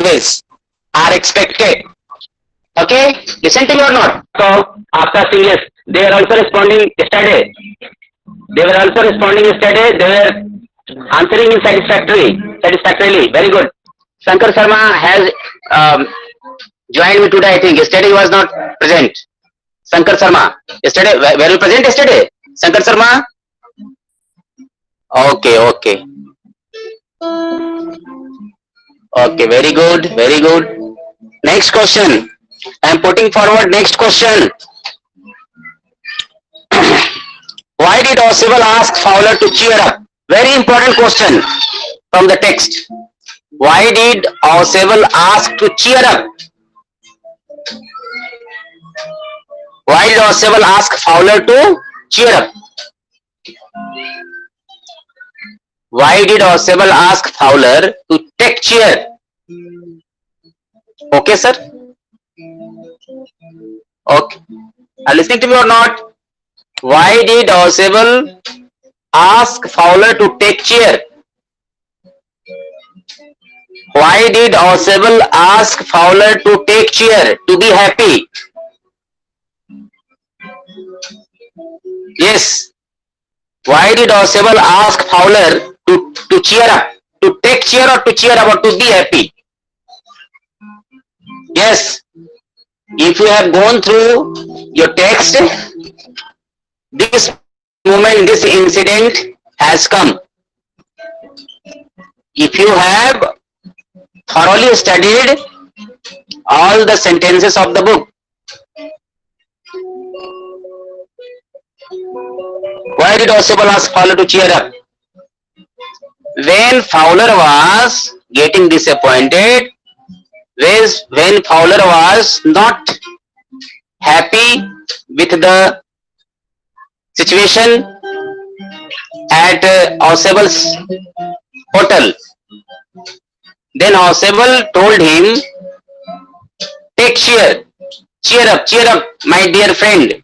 always are expected. Okay, listen to me or not? So after serious, they were also responding yesterday. They were also responding yesterday. They were answering in satisfactorily. Very good. Shankar Sharma has joined me today. I think yesterday he was not present. Shankar Sharma. Yesterday, were you present yesterday? Shankar Sharma. Okay, okay. Okay, very good, very good. Next question. I am putting forward next question. Why did Oswald ask Fowler to cheer up? Very important question from the text. Why did Oswald ask to cheer up? Why did Oswald ask Fowler to cheer up? Why did Oswald ask Fowler to take cheer? Okay, sir? Okay. Are you listening to me or not? Why did Oswald ask Fowler to take cheer? Why did Oswald ask Fowler to take cheer, to be happy? Yes. Why did Oswald ask Fowler to cheer up? To take cheer or to cheer up or to be happy? Yes. If you have gone through your text, this moment, this incident has come. If you have thoroughly studied all the sentences of the book, why did Oswald ask Fowler to cheer up? When Fowler was getting disappointed, when Fowler was not happy with the situation at Oswald's hotel, then Oswald told him, take cheer up, my dear friend.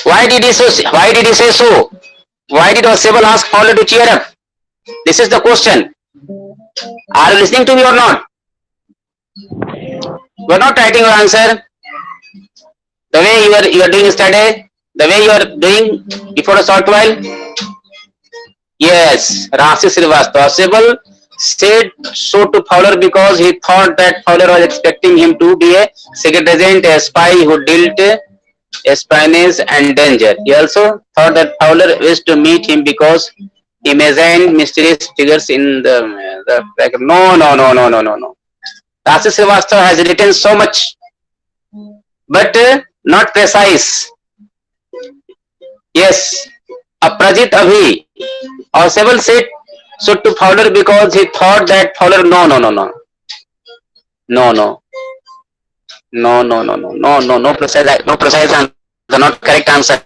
Why did he say so? Why did Oswald ask Fowler to cheer up? This is the question. Are you listening to me or not? You are not writing your answer. The way you are doing yesterday, the way you are doing before a short while. Yes, Rasi Srivastava. Oswald said so to Fowler because he thought that Fowler was expecting him to be a secret agent, a spy who dealt espionage and danger. He also thought that Fowler wished to meet him because he imagined mysterious figures in the background. No. Rasi Srivastava has written so much, but not precise. Yes, Aprajit Abhi. Oswald said so to Fowler because he thought that Fowler. No precise answer, not correct answer.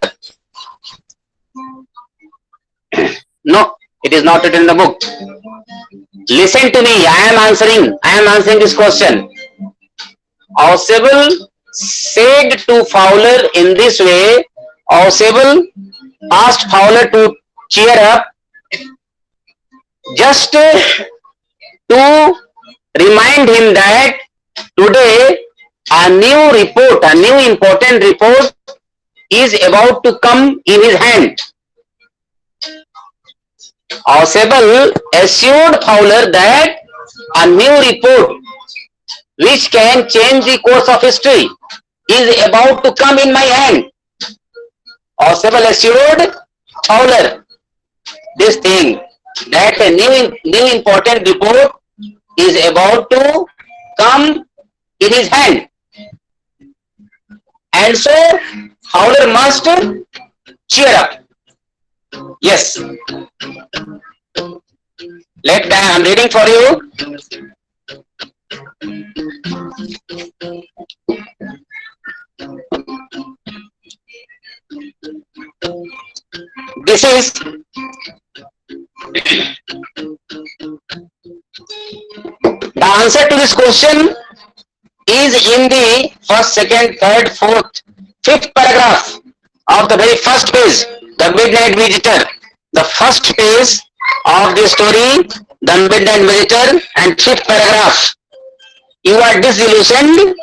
No, it is not written in the book. Listen to me. I am answering this question. Oswald said to Fowler in this way. Oswald asked Fowler to cheer up just to remind him that today a new important report is about to come in his hand. Oswald assured Fowler that a new report which can change the course of history is about to come in my hand. Oswald assured Fowler this thing, that a new important report is about to come in his hand. And so Fowler must cheer up. Yes. I'm reading for you. This is the answer to this question is in the first, second, third, fourth, fifth paragraph of the very first page, The Midnight Visitor. The first page of the story the midnight visitor, and fifth paragraph. You are disillusioned,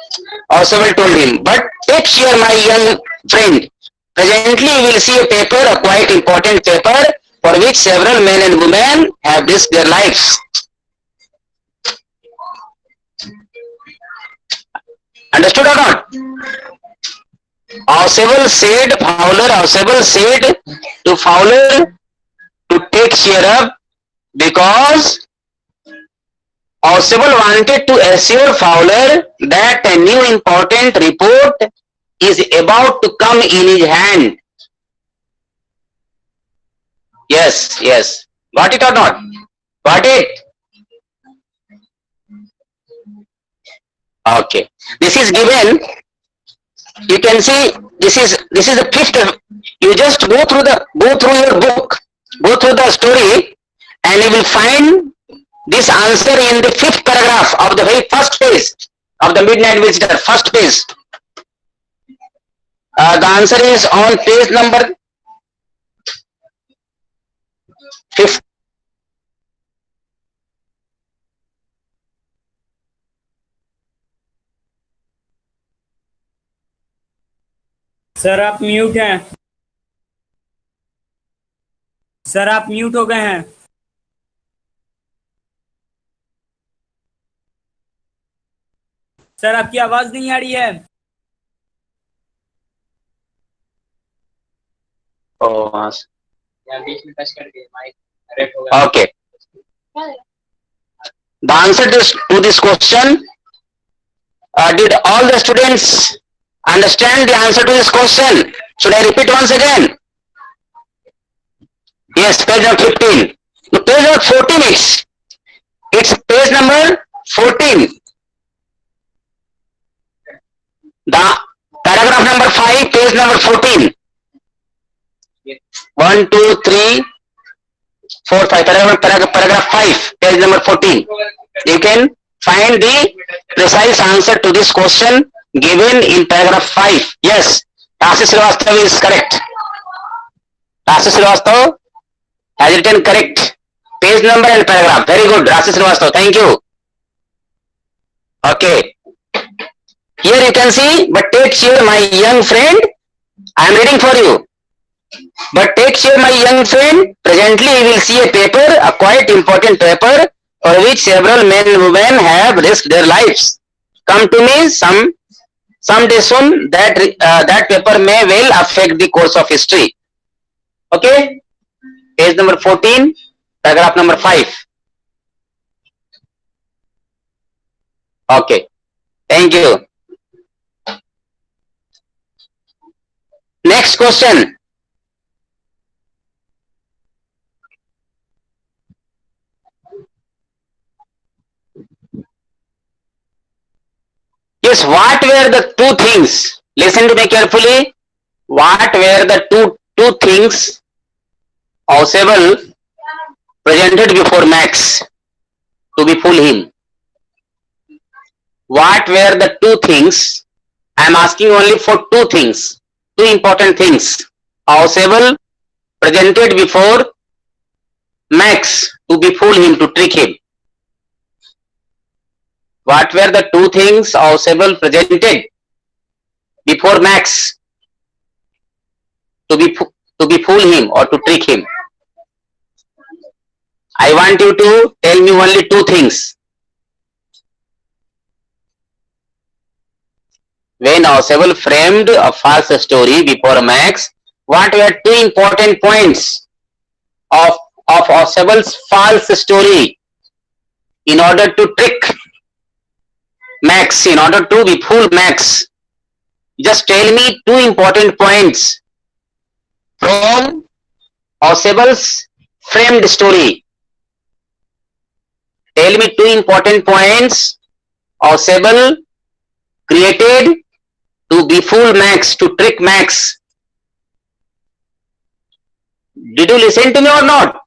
Oswald told him, but take care, my young friend. Presently you will see a paper, a quite important paper, for which several men and women have risked their lives. Understood or not? Oswald said to Fowler to take cheer up because Oswald wanted to assure Fowler that a new important report is about to come in his hand. Yes, yes. Got it or not? Got it? Okay. This is given. You can see this is the fifth. You just go through your book, go through the story, and you will find this answer in the fifth paragraph of the very first page of the Midnight Visitor. First page. The answer is on page number 5. Sir आप mute हैं। Sir आप mute हो गए हैं। Sir आपकी आवाज नहीं आ रही है। Okay. The answer to this question, did all the students understand the answer to this question? Should I repeat once again? Yes, page number 15. The page number 14 is, it's page number 14. The paragraph number 5, page number 14. 1, 2, 3, 4, 5. Paragraph 5, page number 14. You can find the precise answer to this question given in paragraph 5. Yes, Rasi Srivastava is correct. Rasi Srivastava has written correct page number and paragraph. Very good, Rasi Srivastava. Thank you. Okay. Here you can see, but take cheer, my young friend. I am reading for you. But take cheer, my young friend. Presently you will see a paper, a quite important paper, for which several men and women have risked their lives. Come to me someday soon. That paper may well affect the course of history. Okay, page number 14, paragraph number 5. Okay, thank you. Next question. Yes, what were the two things? Listen to me carefully. What were the two things Oswald presented before Max to befool him? What were the two things? I am asking only for two things, two important things Oswald presented before Max to befool him, to trick him. What were the two things Oswald presented before Max to befool him or to trick him? I want you to tell me only two things. When Oswald framed a false story before Max, what were two important points of Oswald's false story in order to trick Max, in order to befool Max? Just tell me two important points from Oswald's framed story. Tell me two important points Oswald created to befool Max, to trick Max. Did you listen to me or not?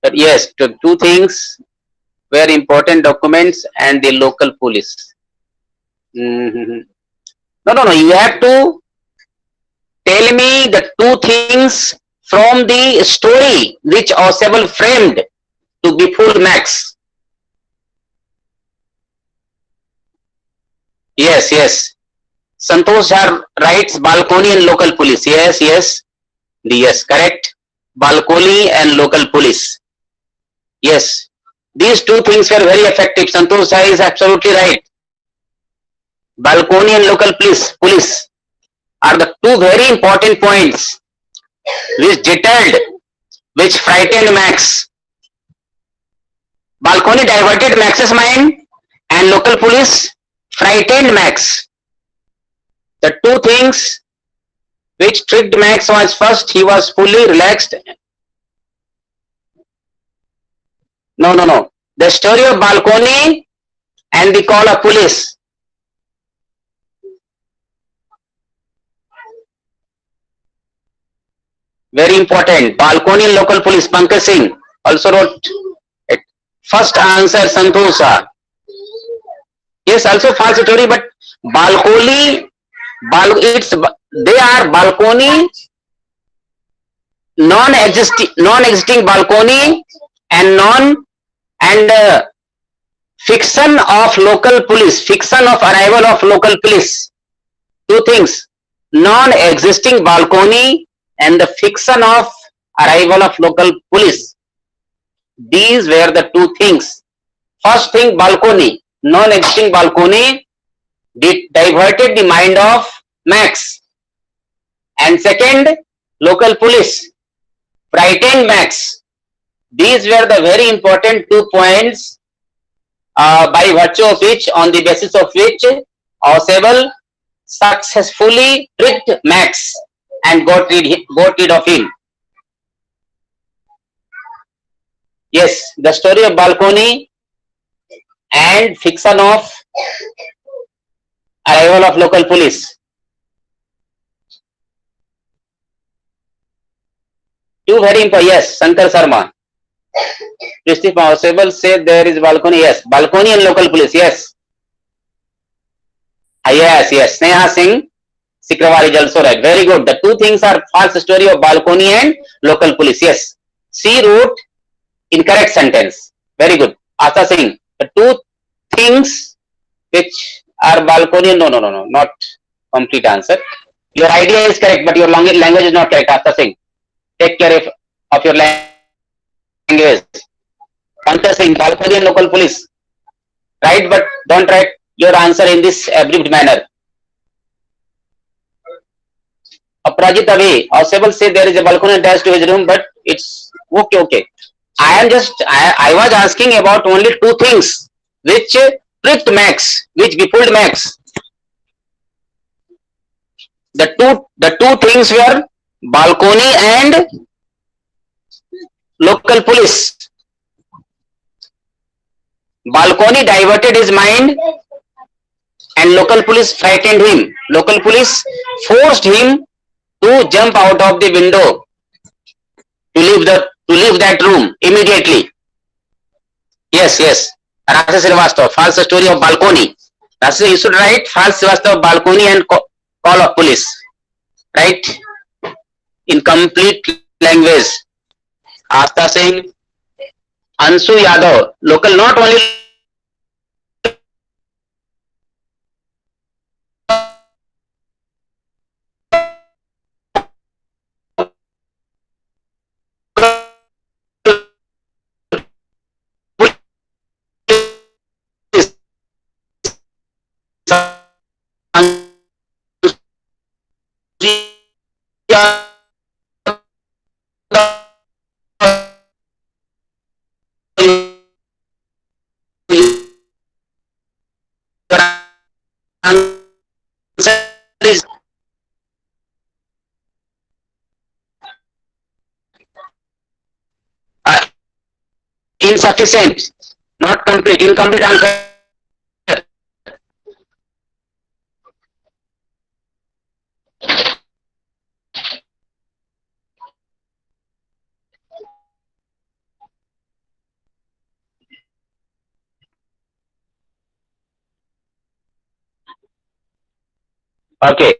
But yes, two things were important documents and the local police. No. You have to tell me the two things from the story which Ausable framed to befool Max. Yes, yes. Santosh Jha writes balcony and local police. Yes, yes. Yes, correct. Balcony and local police. Yes. These two things were very effective. Santosh Jha is absolutely right. Balcony and local police are the two very important points which deterred, which frightened Max. Balcony diverted Max's mind and local police frightened Max. The two things which tricked Max was, first, he was fully relaxed. No. The story of balcony and the call of police. Very important. Balcony and local police. Pankaj Singh also wrote it. First answer, Santosh Jha. Yes, also false story, but balcony, they are balcony, non-existing balcony and fiction of local police, fiction of arrival of local police. Two things: non-existing balcony and the fiction of arrival of local police. These were the two things. First thing, balcony, non-existing balcony diverted the mind of Max. And second, local police frightened Max. These were the very important 2 points by virtue of which, on the basis of which, Ausable successfully tricked Max and got rid of him. Yes, the story of balcony and fiction of arrival of local police. Two very important. Yes, Shankar Sharma. If Ausable said there is balcony. Yes, balcony and local police. Yes. Yes. Sneha Singh Sikrawal is also right. Very good. The two things are false story of balcony and local police. Yes. C wrote incorrect sentence. Very good. Asa Singh. The two things which are balcony. No. Not complete answer. Your idea is correct, but your language is not correct. Asa Singh. Take care of your language. Pankaj Singh, balcony and local police. Right, but don't write your answer in this abridged manner. Aprajit Avi, Ausable say there is a balcony attached to his room, but it's okay. I was asking about only two things which tricked Max, which befooled Max. The two things were balcony and local police. Balcony diverted his mind and local police frightened him. Local police forced him to jump out of the window to leave that room immediately. Yes. Rasa Srivastava, false story of balcony. Rasa, you should write false Srivastava, balcony and call of police. Right? In complete language. Asta Singh, Anshu Yadav, local, not only insufficient, not complete, incomplete answer. Okay.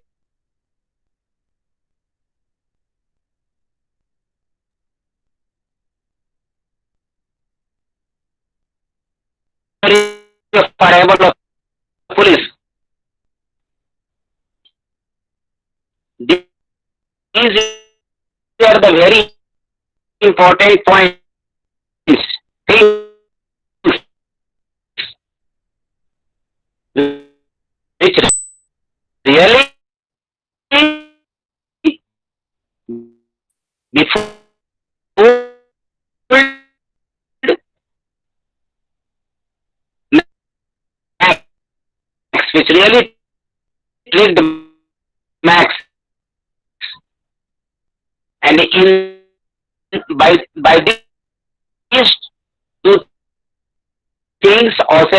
arrival of police. These are the very important points. Things which really before Max, which really tricked Max, and in by these two things also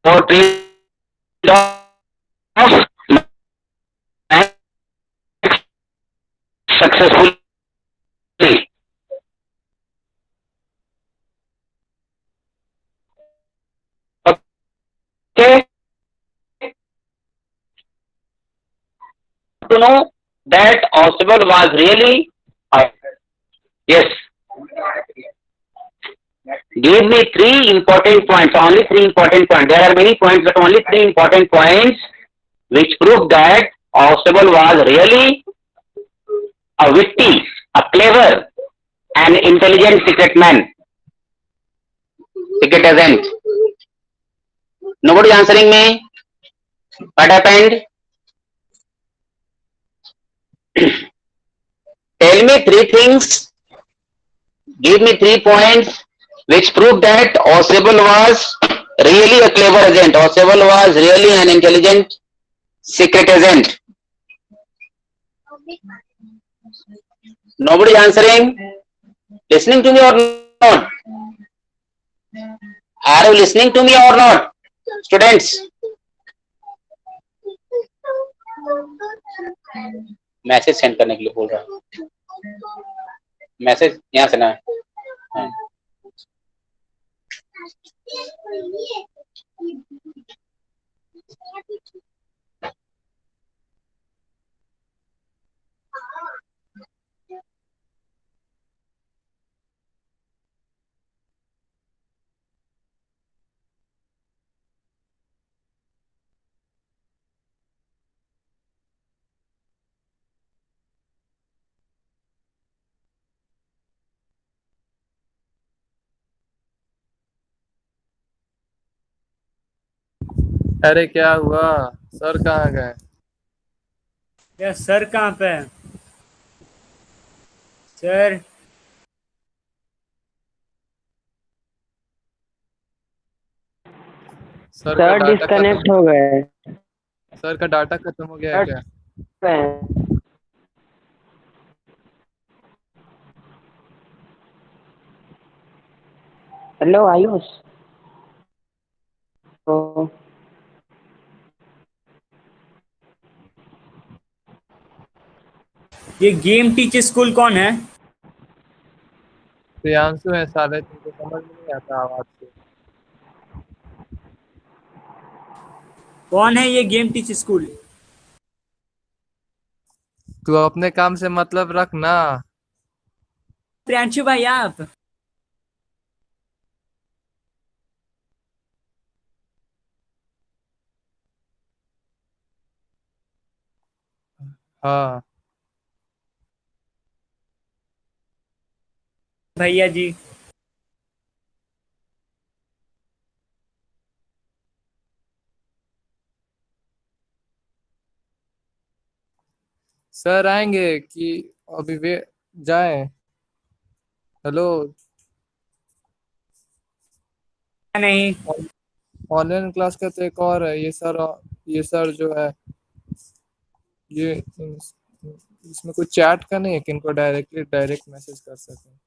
got rid of Max successfully. Okay, to know that Oswald was really yes. Give me three important points. Only three important points. There are many points, but only three important points which prove that Oswald was really a witty, a clever, and intelligent secret man, secret agent. Nobody answering me. What happened? Tell me three things. Give me 3 points which prove that Oswald was really a clever agent. Oswald was really an intelligent secret agent. Nobody answering. Listening to me or not? Are you listening to me or not, students? Message send करने के लिए बोल रहा हूँ. Message यहाँ से ना. अरे क्या हुआ? सर कहाँ गए? यार सर कहाँ पे है? सर सर का सर डाटा डिस्कनेक्ट खत्म. हो गए. सर का डाटा खत्म हो गया है क्या? हेलो आयुष. तो ये गेम टीच स्कूल कौन है? प्रियांशु है साले, तुमको समझ में नहीं आता आवाज से. कौन है ये गेम टीच स्कूल? तू अपने काम से मतलब रख ना. प्रियांशु भाई आप? हाँ भैया जी सर आएंगे कि अभी वे जाएं? हेलो. नहीं ऑनलाइन क्लास का तो एक और है. ये सर जो है ये इसमें कोई चैट का नहीं है कि इनको डायरेक्ट मैसेज कर सकें.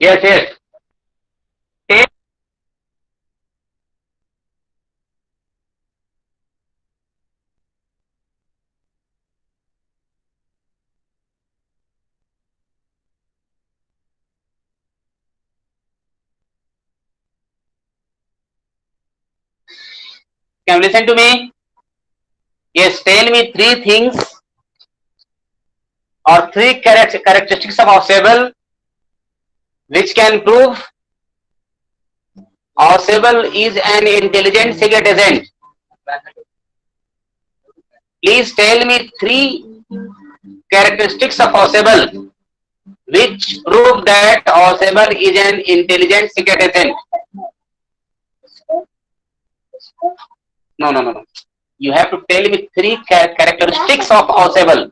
Yes, yes. Tell Can you listen to me? Yes, tell me three things or three characteristics of Ausable which can prove Ausable is an intelligent secret agent. Please tell me three characteristics of Ausable which prove that Ausable is an intelligent secret agent. No, no, no, no. You have to tell me three characteristics of Ausable.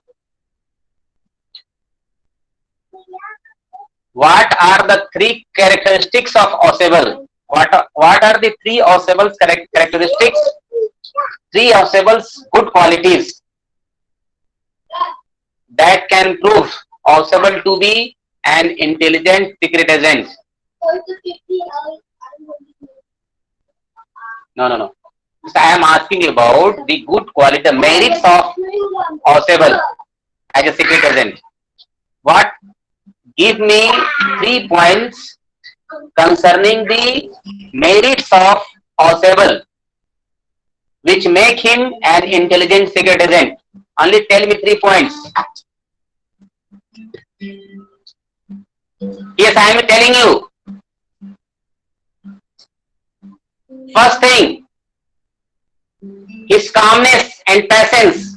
What are the three characteristics of Ausable? What are the three Ausable's characteristics? Three Ausable's good qualities that can prove Ausable to be an intelligent secret agent. No, no, no. So I am asking about the good quality, the merits of Ausable as a secret agent. What? Give me 3 points concerning the merits of Ausable which make him an intelligent secret agent. Only tell me 3 points. Yes, I am telling you. First thing, his calmness and patience.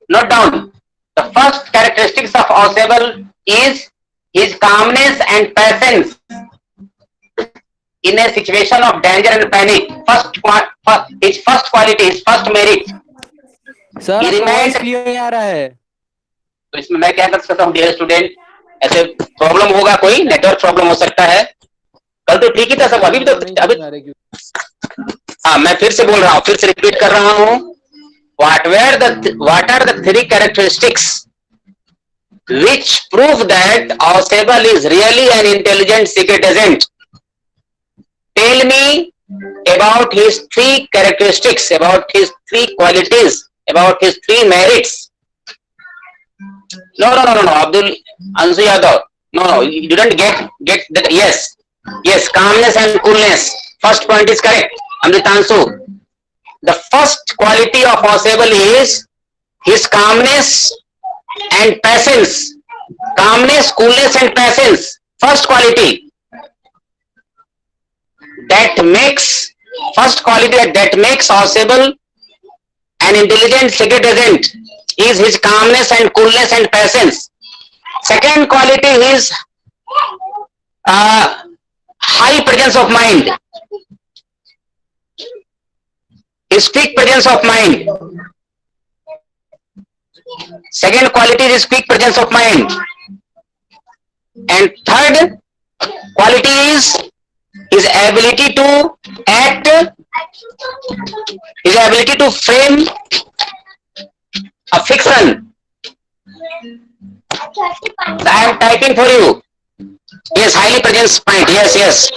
Note down. The first characteristics of Ausable is his calmness and patience in a situation of danger and panic. His first quality, his first merit. Sir He आपका voice remained. Clear नहीं आ रहा है। तो इसमें मैं क्या कर सकता हूँ डियर स्टूडेंट, ऐसे प्रॉब्लम होगा, कोई नेटवर्क प्रॉब्लम हो सकता है। कल तो ठीक ही था सब, अभी भी तो अभी। हाँ, मैं फिर से बोल रहा हूँ, फिर से रिपीट कर रहा हूँ। What are the three characteristics which prove that Ausable is really an intelligent secret agent? Tell me about his three characteristics, about his three qualities, about his three merits. No, Abdul Ansu Yadav. No, you didn't get that. Yes, calmness and coolness. First point is correct. Amrit Ansu. The first quality of Ausable is his calmness and patience. Calmness, coolness and patience. First quality. First quality that makes Ausable an intelligent secret agent is his calmness and coolness and patience. Second quality is high presence of mind. His quick presence of mind. Second quality is quick presence of mind. And third quality is his ability to act, his ability to frame a fiction. I am typing for you. Yes, highly presence mind. Yes. Yes.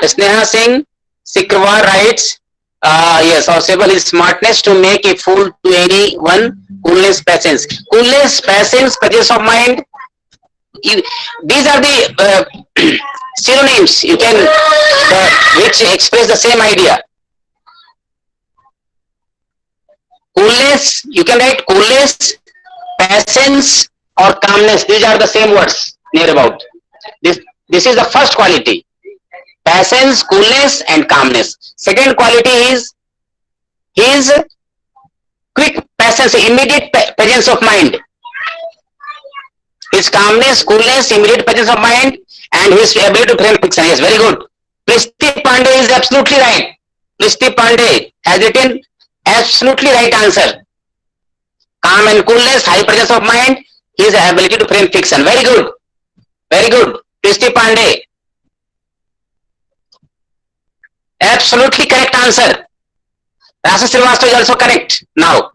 Sneha Singh Sikrwar writes, yes, Ausable is smartness to make a fool to anyone, coolness, patience. Coolness, patience, presence of mind. These are the synonyms you can which express the same idea. Coolness, you can write coolness, patience, or calmness. These are the same words near about. This is the first quality. Patience, coolness, and calmness. Second quality is his quick patience, immediate presence of mind. His calmness, coolness, immediate presence of mind, and his ability to frame fiction. Yes, very good. Pristip Pandey is absolutely right. Pristip Pandey has written absolutely right answer. Calm and coolness, high presence of mind, his ability to frame fiction. Very good. Pristip Pandey. Absolutely correct answer. Rasa Srivastava is also correct now.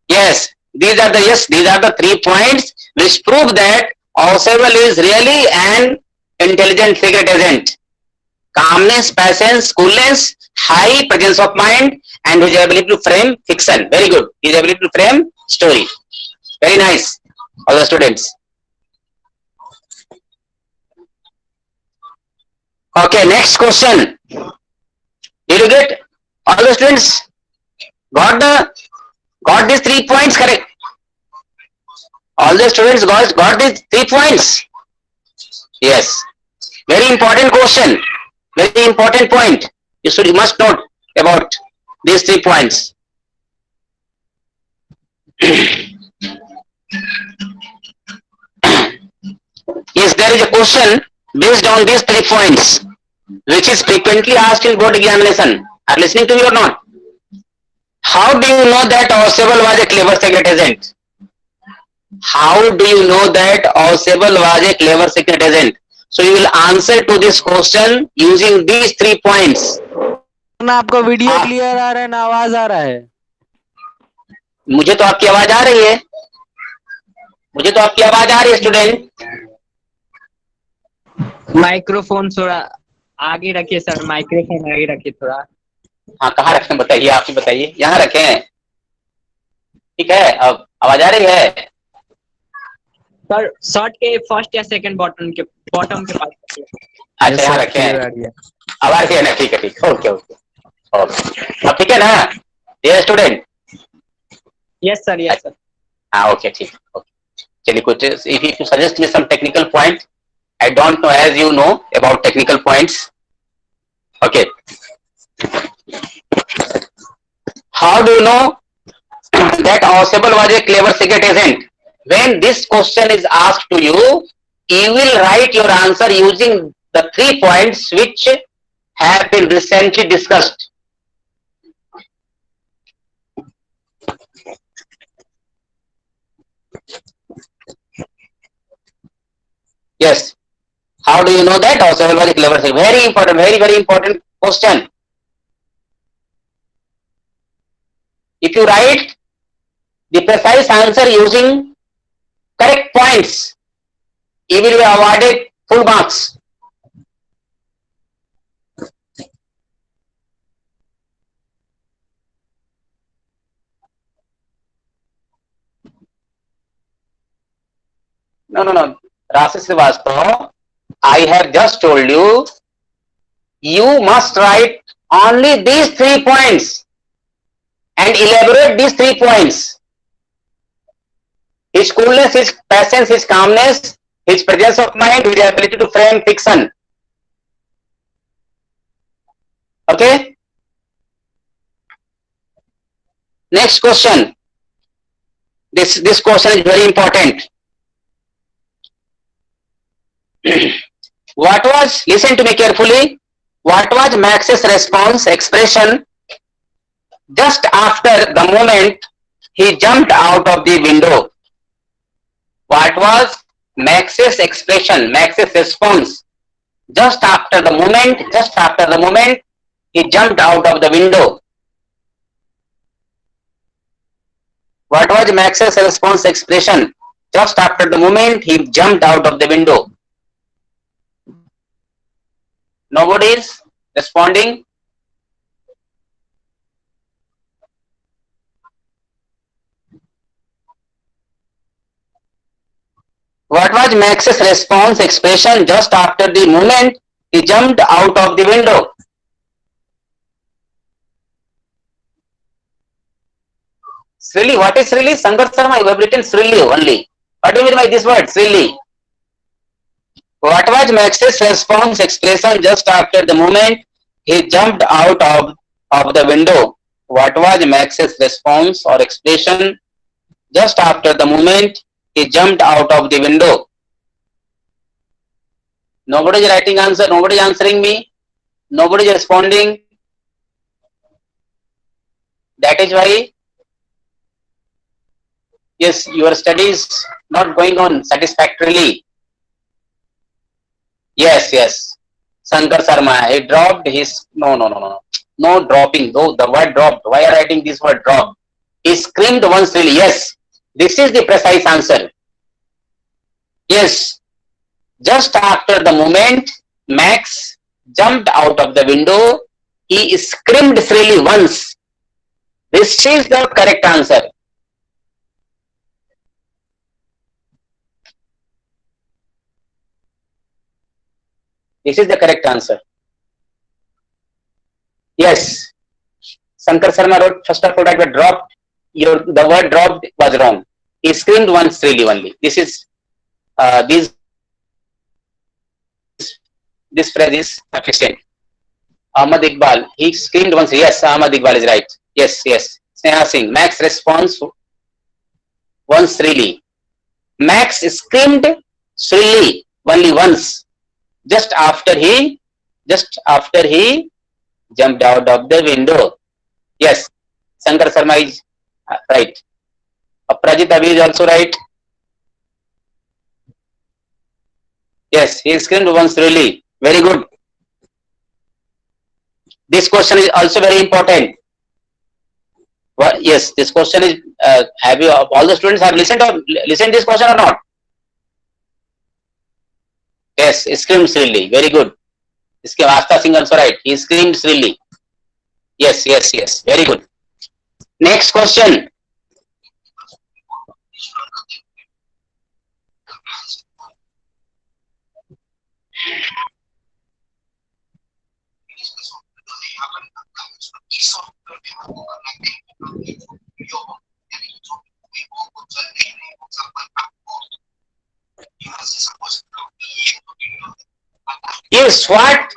Yes, These are the, yes, these are the 3 points which prove that Ausable is really an intelligent secret agent. Calmness, patience, coolness, high presence of mind, and his ability to frame fiction. Very good. His ability to frame story. Very nice. All the students. Okay, next question. Did you get all the students? Got these 3 points correct? All the students got these 3 points. Yes. Very important question. Very important point. You must note about these 3 points. Yes, there is a question based on these 3 points, which is frequently asked in board examination. Are you listening to me or not? How do you know that Ausable was a clever secret agent? How do you know that Ausable was a clever secret agent? So you will answer to this question using these 3 points. ना आपका video clear आ रहा है ना आवाज आ रहा है। मुझे तो आपकी आवाज आ रही है। मुझे तो आपकी आवाज आ रही है स्टूडेंट। माइक्रोफोन थोड़ा आगे रखिए सर, माइक्रोफोन आगे रखिए थोड़ा। हाँ, कहाँ रखें बताइए, आप ही बताइए। यहाँ रखें, ठीक है। अब आवाज आ रही है सर? शर्ट के फर्स्ट या सेकंड बॉटम के पास रखिए। अच्छा, यहाँ रखें। अब आ रही है ना? ठीक है, ठीक है। ओके ओके ओके, अब ठीक है ना ये student? Yes sir, yes sir. हाँ, ओके, ठीक है। ओके, चलिए कुछ if you suggest me some technical point, I don't know as you know about technical points. Okay. How do you know that Ausable was a clever secret agent? When this question is asked to you, you will write your answer using the 3 points which have been recently discussed. Yes. How do you know that Ausable was a clever secret? Very important, very important question. If you write the precise answer using correct points, you will be awarded full marks. No. Rasa Srivastava, I have just told you, you must write only these 3 points and elaborate these 3 points. His coolness, his patience, his calmness, his presence of mind, his ability to frame fiction. Okay? Next question. This question is very important. What was, listen to me carefully, what was Max's response expression just after the moment he jumped out of the window? What was Max's expression, Max's response just after the moment he jumped out of the window? What was Max's response expression just after the moment he jumped out of the window? Nobody is responding. What was Max's response expression just after the moment he jumped out of the window? Srilli, what is Srilli? Sankar Sharma, you have written Srilli only. What do you mean by this word, Srilli? What was Max's response expression just after the moment he jumped out of the window? What was Max's response or expression just after the moment he jumped out of the window? Nobody is writing answer, nobody is answering me, nobody is responding. That is why, yes, your studies not going on satisfactorily. Yes. Sankar Sharma, he dropped his, no dropping, though the word dropped. Why are you writing this word dropped? He screamed once really, yes. This is the precise answer. Yes, just after the moment Max jumped out of the window, he screamed shrilly once. This is the correct answer. This is the correct answer. Yes, Shankar Sharma wrote first of all that word dropped. The word dropped was wrong. He screamed once really only. This is this phrase is sufficient. Ahmad Iqbal, he screamed once. Yes, Ahmad Iqbal is right. Yes, yes. Sneha Singh, Max response once really. Max screamed shrilly only once, just after he jumped out of the window. Yes, Shankar Sharma is right. Aprajit Abhi is also right. Yes, he screamed once really. Very good. This question is also very important. What? Yes, this question is. Have you all the students have listened this question or not? Yes, he screamed shrilly. Very good. इसके Asta Singh also right. He screamed shrilly. Yes, yes, yes. Very good. Next question. Yes, what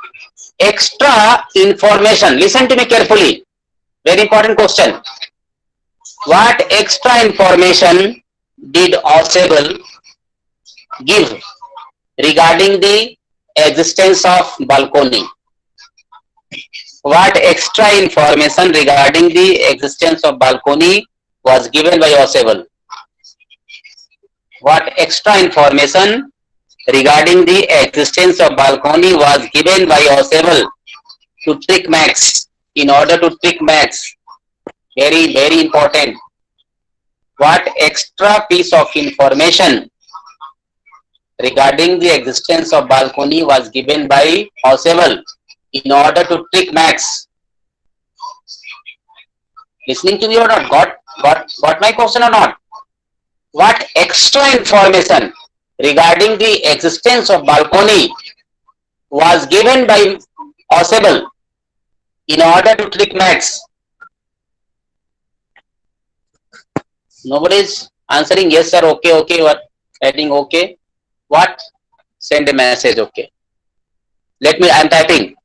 extra information? Listen to me carefully. Very important question. What extra information did Ausable give regarding the existence of balcony? What extra information regarding the existence of balcony was given by Ausable? What extra information regarding the existence of balcony was given by Ausable to trick Max, in order to trick Max? Very, very important. What extra piece of information regarding the existence of balcony was given by Ausable in order to trick Max? Listening to me or not? Got my question or not? What extra information regarding the existence of balcony was given by Ausable in order to trick Max? Nobody is answering yes sir, okay, okay, what? Writing okay. What? Send a message, okay. Let me, I am typing.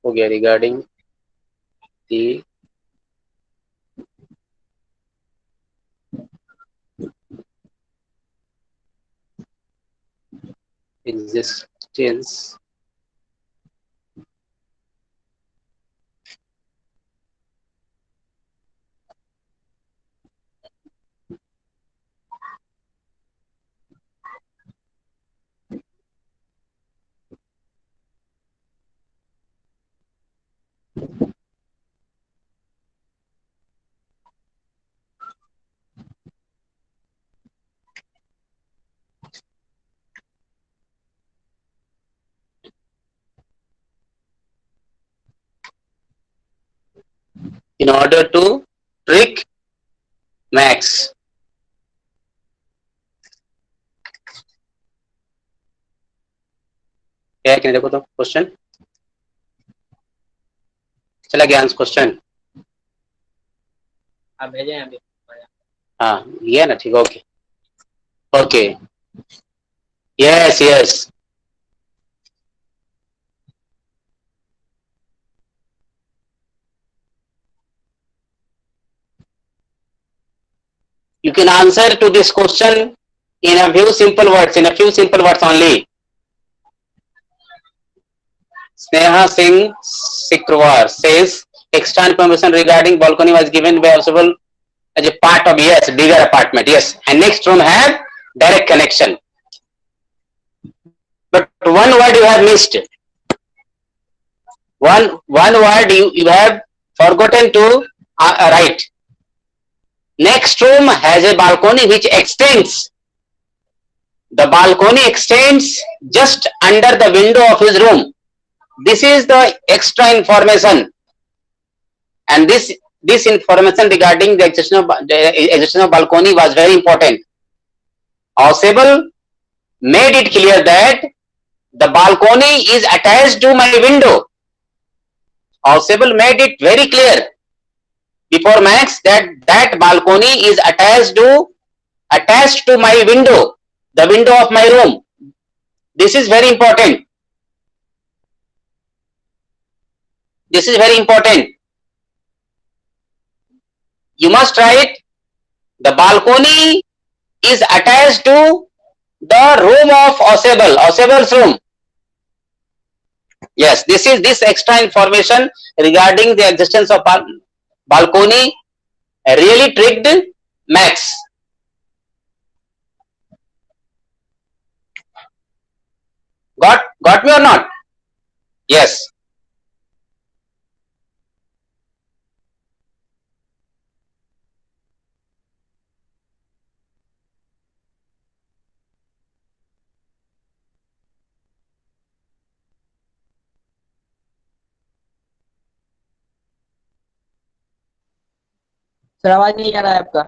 Okay, regarding the existence in order to trick Max. क्या है, देखो तो question चला गया question. आप भेजे हैं अभी? हाँ ये ना, ठीक, okay okay, yes yes. You can answer to this question in a few simple words only. Sneha Singh Sikrwar says extra information regarding balcony was given by observable as a part of, yes, bigger apartment, yes, and next room have direct connection. But one word you have missed. One word you have forgotten to write. Next room has a balcony which extends. The balcony extends just under the window of his room. This is the extra information, and this information regarding the existence of balcony was very important. Ausable made it clear that the balcony is attached to my window. Ausable made it very clear before Max that balcony is attached to my window, the window of my room. This is very important. This is very important. You must write the balcony is attached to the room of Ausable's room. Yes, this extra information regarding the existence of balcony really tricked Max. Got me or not? Yes. Sir आवाज नहीं आ रहा है आपका।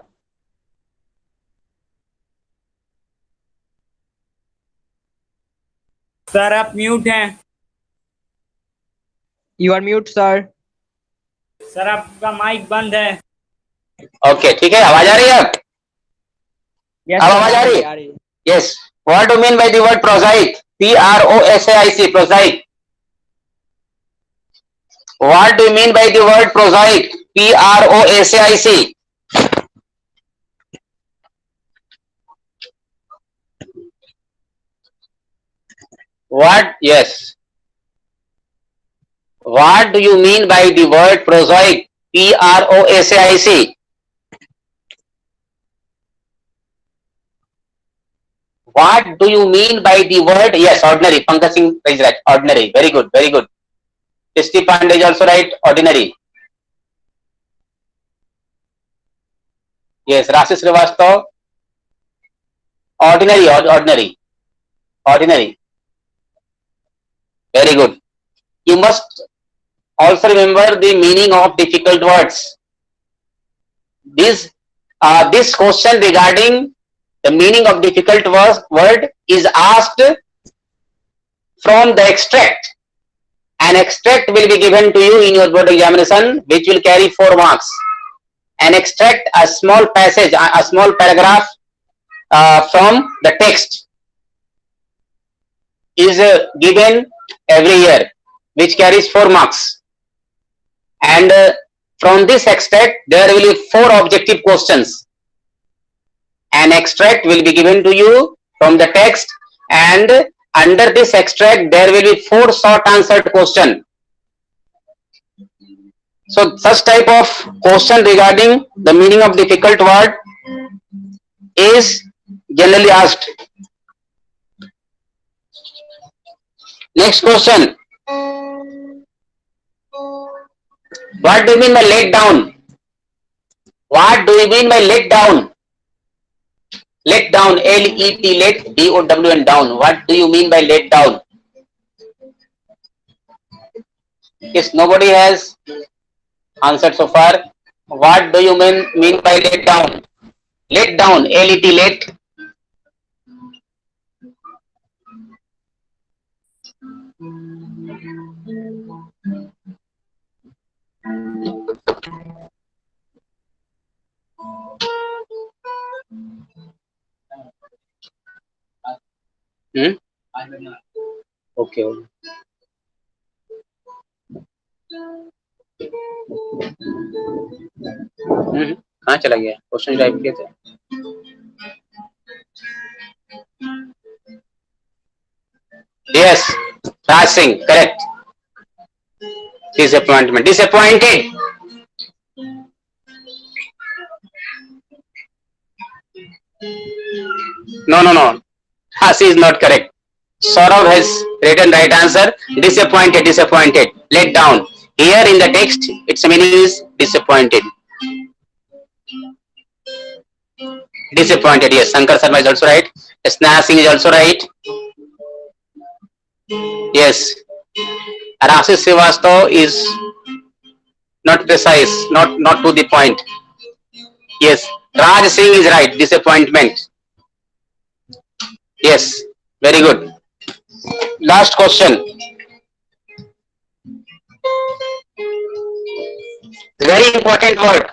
Sir आप mute हैं। You are mute sir. Sir आपका mic बंद है। ओके, ठीक है, आवाज आ रही है अब? Yes, अब sir, आवाज आ रही आ है? रही है। Yes. What do you mean by the word prosaic? Prosaic. Prosaic. What do you mean by the word prosaic? Prosaic. What? Yes. What do you mean by the word prosaic? Prosaic. What do you mean by the word? Yes, ordinary. Pankaj Singh is right. Ordinary. Very good. Very good. Kristi Pandey is also right. Ordinary. Yes, Rashi Srivastav. Ordinary. Ordinary. Ordinary. Very good. You must also remember the meaning of difficult words. This question regarding the meaning of difficult word is asked from the extract. An extract will be given to you in your board examination, which will carry 4 marks. An extract, a small passage, a small paragraph from the text is given every year, which carries 4 marks. And from this extract, there will be 4 objective questions. An extract will be given to you from the text, and under this extract there will be 4 short answered questions. So such type of question regarding the meaning of difficult word is generally asked. Next question. What do you mean by let down? What do you mean by let down? Let down, L-E-T, let, D-O-W-N, down. What do you mean by let down? Yes, nobody has answered so far. What do you mean by let down? Let down, L-E-T, let. Okay. कहाँ चला गया? Question type किए थे। Yes, Raj Singh, correct. Disappointment. Disappointed. No, no, no. Hasi is not correct. Saurav has written right answer. Disappointed, disappointed. Let down. Here in the text, its meaning is disappointed. Disappointed. Yes, Shankar Sharma is also right. Sneha Singh is also right. Yes. Rasis Srivastav is not precise, not to the point. Yes. Raj Singh is right. Disappointment. Yes. Very good. Last question. Very important word.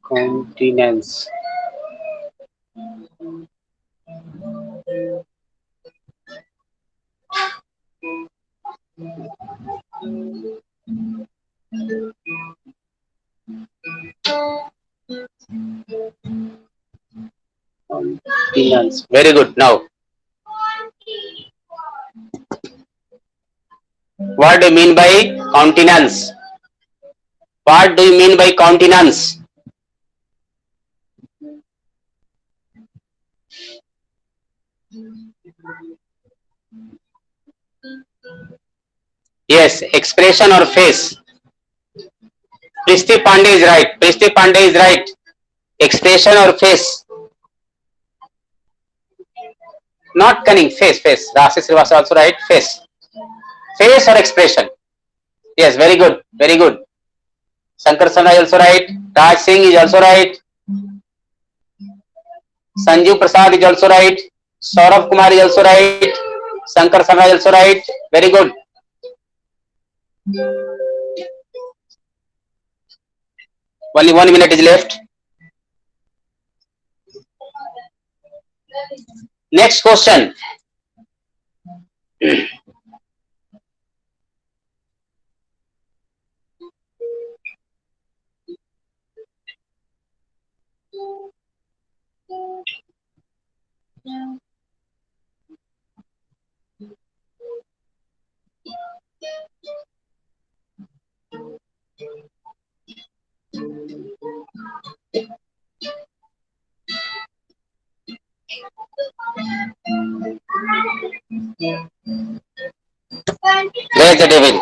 Continence. Continence. Very good. Now, what do you mean by continence? What do you mean by continence? Yes, expression or face. Prishti Pandey is right. Prishti Pandey is right. Expression or face. Not cunning. Face, face. Rasi Srivastava also right. Face. Face or expression. Yes, very good. Very good. Shankar Sharma is also right. Raj Singh is also right. Sanjeev Prasad is also right. Saurabh Kumar is also right. Shankar Sharma is also right. Very good. Only 1 minute is left. Next question. Where is the devil?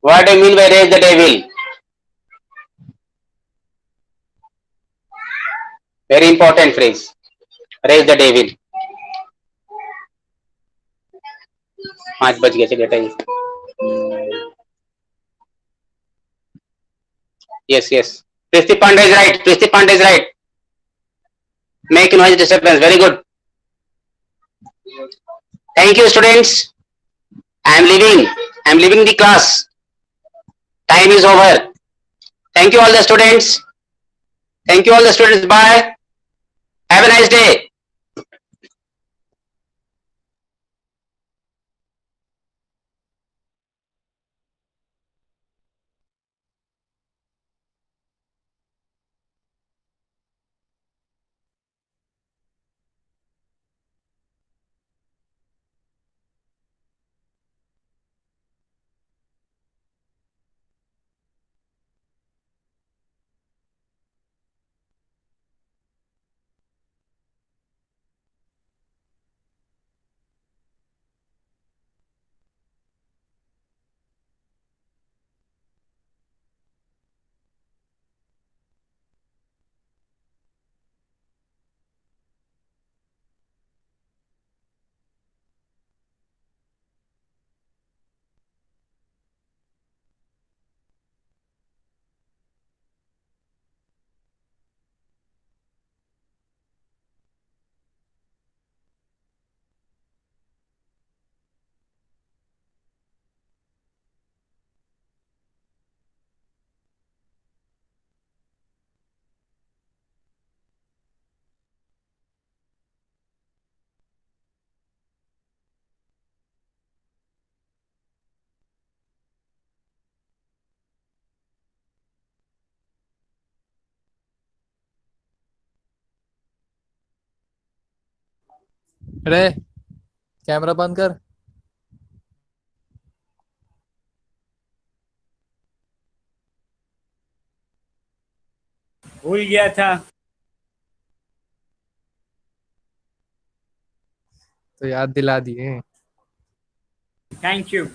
What do you mean by raise the devil? Very important phrase. Raise the devil. 5 बज गए चलिए हटाइए. Yes, yes. Prithvi Pandey is right. Prithvi Pandey is right. Make noise disturbance. Very good. Thank you, students. I am leaving. I am leaving the class. Time is over. Thank you all the students. Thank you all the students. Bye. Have a nice day. रे camera बंद कर। भूल गया था। तो याद दिला दिए। Thank you.